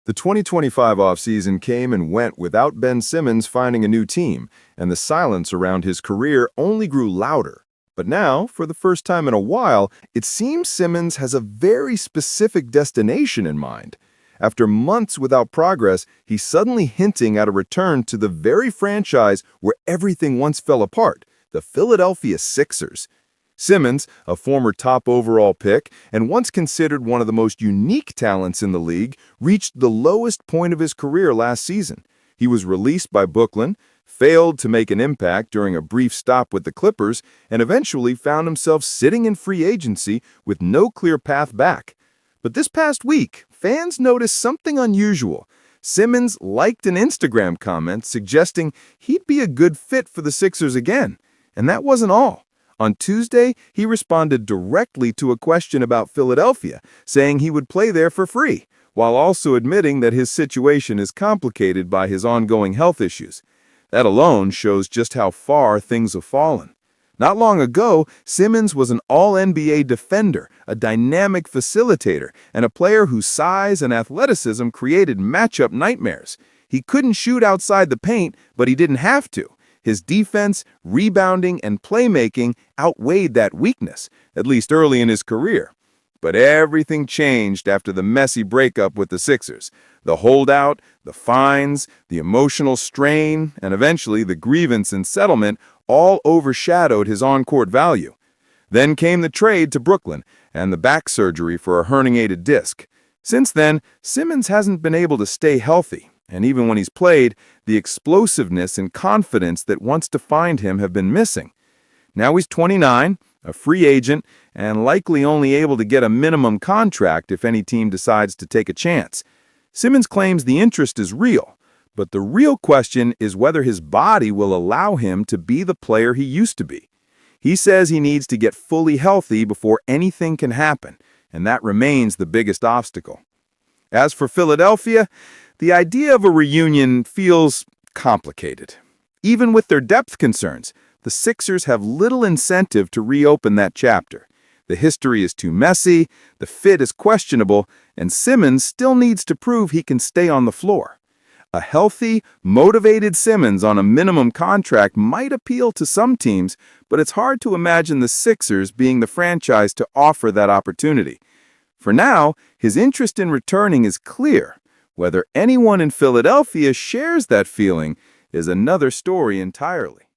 The 2025 offseason came and went without Ben Simmons finding a new team, and the silence around his career only grew louder. But now, for the first time in a while, it seems Simmons has a very specific destination in mind. After months without progress, he's suddenly hinting at a return to the very franchise where everything once fell apart, the Philadelphia Sixers. Simmons, a former top overall pick and once considered one of the most unique talents in the league, reached the lowest point of his career last season. He was released by Brooklyn, failed to make an impact during a brief stop with the Clippers, and eventually found himself sitting in free agency with no clear path back. But this past week, fans noticed something unusual. Simmons liked an Instagram comment suggesting he'd be a good fit for the Sixers again. And that wasn't all. On Tuesday, he responded directly to a question about Philadelphia, saying he would play there for free, while also admitting that his situation is complicated by his ongoing health issues. That alone shows just how far things have fallen. Not long ago, Simmons was an all-NBA defender, a dynamic facilitator, and a player whose size and athleticism created matchup nightmares. He couldn't shoot outside the paint, but he didn't have to. His defense, rebounding, and playmaking outweighed that weakness, at least early in his career. But everything changed after the messy breakup with the Sixers. The holdout, the fines, the emotional strain, and eventually the grievance and settlement all overshadowed his on-court value. Then came the trade to Brooklyn and the back surgery for a herniated disc. Since then, Simmons hasn't been able to stay healthy. And even when he's played, the explosiveness and confidence that once defined him have been missing. Now he's 29, a free agent, and likely only able to get a minimum contract if any team decides to take a chance. Simmons claims the interest is real, but the real question is whether his body will allow him to be the player he used to be. He says he needs to get fully healthy before anything can happen, and that remains the biggest obstacle. As for Philadelphia, the idea of a reunion feels complicated. Even with their depth concerns, the Sixers have little incentive to reopen that chapter. The history is too messy, the fit is questionable, and Simmons still needs to prove he can stay on the floor. A healthy, motivated Simmons on a minimum contract might appeal to some teams, but it's hard to imagine the Sixers being the franchise to offer that opportunity. For now, his interest in returning is clear. Whether anyone in Philadelphia shares that feeling is another story entirely.